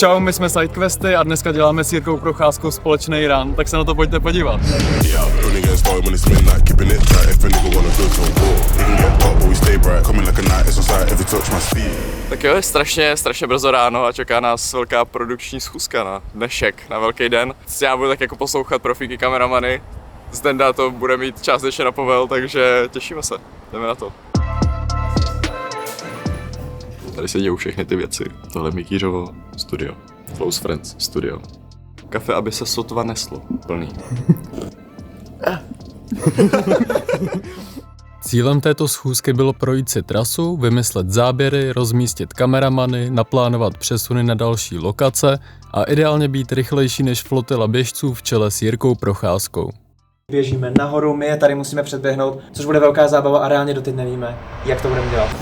Čau, my jsme Sidequesty a dneska děláme s Jirkou Procházkou společný run, tak se na to pojďte podívat. Tak jo, je strašně brzo ráno a čeká nás velká produkční schůzka na dnešek, na velký den. Já budu tak jako poslouchat profíky kameramany. Zdenda to bude mít částečně na povel, takže těšíme se, jdeme na to. Tady se dějou všechny ty věci. Tohle je Mikýřovo studio. Close Friends studio. Kafe, aby se sotva neslo. Plný. Cílem této schůzky bylo projít si trasu, vymyslet záběry, rozmístit kameramany, naplánovat přesuny na další lokace a ideálně být rychlejší než flotila běžců v čele s Jirkou Procházkou. Běžíme nahoru, my je tady musíme předběhnout, což bude velká zábava a reálně doteď nevíme, jak to budeme dělat.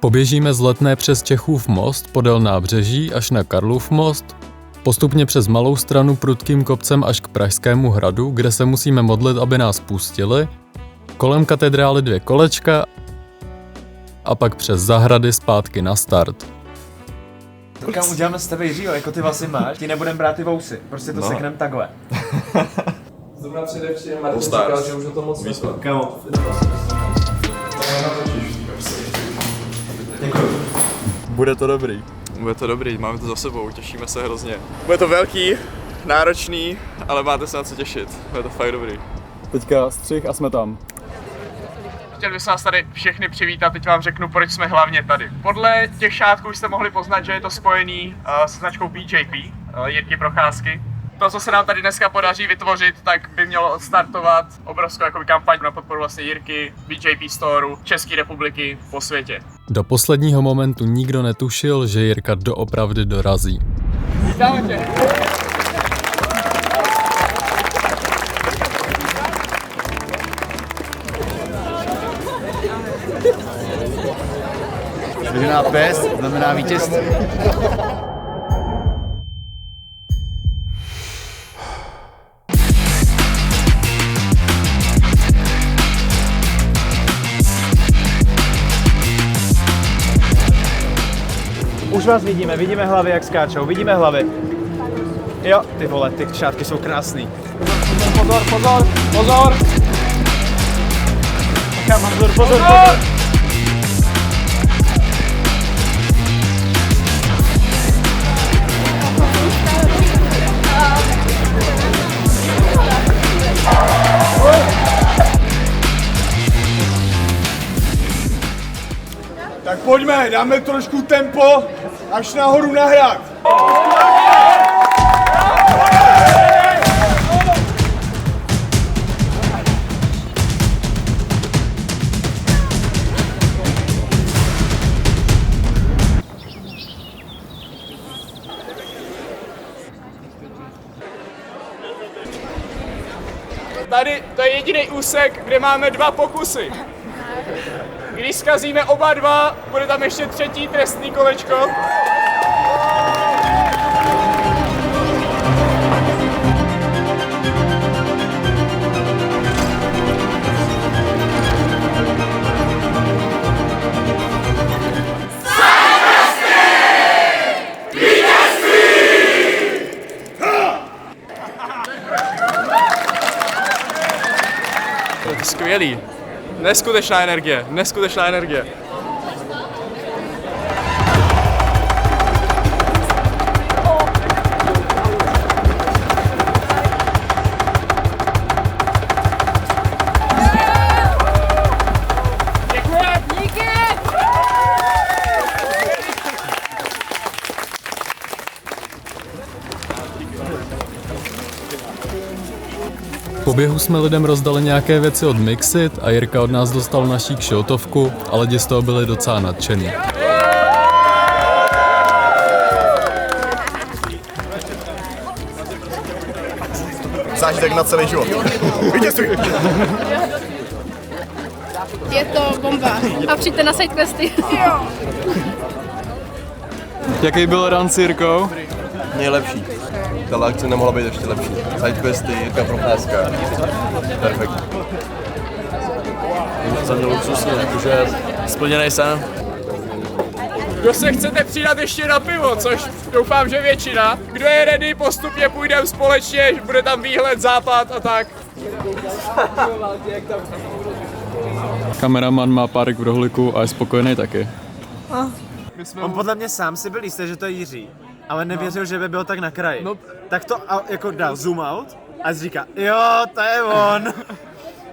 Poběžíme z Letné přes Čechův most podél nábřeží až na Karlův most, postupně přes Malou Stranu prudkým kopcem až k Pražskému hradu, kde se musíme modlit, aby nás pustili, kolem katedrály 2 kolečka a pak přes zahrady zpátky na start. Kam uděláme z tebe, Jiřího, jako ty vlasy máš, ti nebudeme brát ty vousy, prostě to sekneme takhle. Zrovna především Martin říkal, že už o tom moc nesmím. Kámo. Bude to dobrý. Bude to dobrý, máme to za sebou, těšíme se hrozně. Bude to velký, náročný, ale máte se na co těšit. Bude to fakt dobrý. Teďka střih a jsme tam. Chtěl bych vás tady všechny přivítat, teď vám řeknu, proč jsme hlavně tady. Podle těch šátků jste mohli poznat, že je to spojený se značkou BJP, Jirky Procházky. To, co se nám tady dneska podaří vytvořit, tak by mělo odstartovat obrovskou kampaň na podporu vlastně Jirky, BJP Storeu, České republiky po světě. Do posledního momentu nikdo netušil, že Jirka doopravdy dorazí. Vítáme tě! Zdvižená pest znamená vítězství. Už vás vidíme hlavy, jak skáčou, vidíme hlavy. Jo, ty vole, ty šátky jsou krásný. Pozor! Pozor! Tak pojďme, dáme trošku tempo, až nahoru na hrad. Tady to je jediný úsek, kde máme 2 pokusy. Když zkazíme oba 2, bude tam ještě 3. trestný kolečko. Je to skvělý. Neskutečná energie. Po běhu jsme lidem rozdali nějaké věci od Mixit a Jirka od nás dostal naší kšiltovku a lidi z toho byli docela nadšení. Zážitek na celý život. Vítězství! Je to bomba. A přijďte na Sidequesty. Jaký byl run s Jirkou? Nejlepší. Ta akce nemohla být ještě lepší. Sidequesty, Jirka Procházka. Perfekt. Za mě luxusně, jakože splněnej sen. Kdo se chcete přidat ještě na pivo, což doufám, že většina. Kdo je ready, postupně půjdeme společně, bude tam výhled, západ a tak. Kameraman má párek v rohlíku a je spokojený taky. On podle mě sám si byl jistý, že to je Jiří, ale nevěřil, že by byl tak na kraji. Tak to jako dal zoom out a říká, jo, to je on.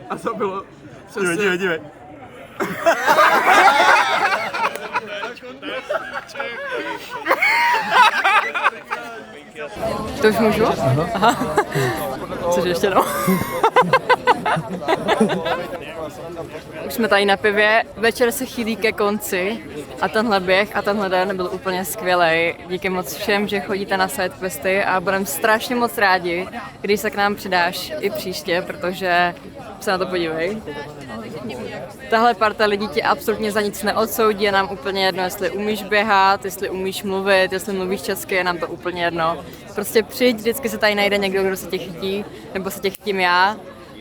A to bylo přesně... Dívej. To už můžu? Aha. Což ještě no. Už jsme tady na pivě, večer se chýlí ke konci a tenhle běh a tenhle den byl úplně skvělý. Díky moc všem, že chodíte na sidequesty a budeme strašně moc rádi, když se k nám přidáš i příště, protože se na to podívej. Tahle parta lidí tě absolutně za nic neodsoudí, je nám úplně jedno, jestli umíš běhat, jestli umíš mluvit, jestli mluvíš česky, je nám to úplně jedno. Prostě přijď, vždycky se tady najde někdo, kdo se tě chytí, nebo se tě chytím já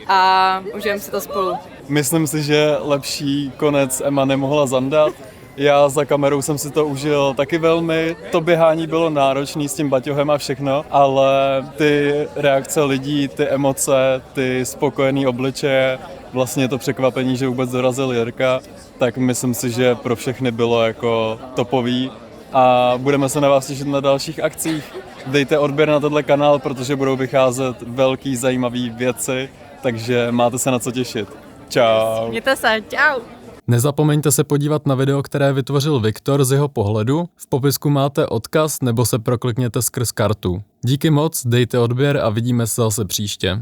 a užijeme si to spolu. Myslím si, že lepší konec Emma nemohla zandat. Já za kamerou jsem si to užil taky velmi. To běhání bylo náročné s tím baťohem a všechno, ale ty reakce lidí, ty emoce, ty spokojený obličeje, vlastně to překvapení, že vůbec dorazil Jirka, tak myslím si, že pro všechny bylo jako topový. A budeme se na vás těšit na dalších akcích. Dejte odběr na tenhle kanál, protože budou vycházet velký zajímavý věci, takže máte se na co těšit. Čau. Mějte se, čau. Nezapomeňte se podívat na video, které vytvořil Viktor z jeho pohledu. V popisku máte odkaz nebo se proklikněte skrz kartu. Díky moc, dejte odběr a vidíme se zase příště.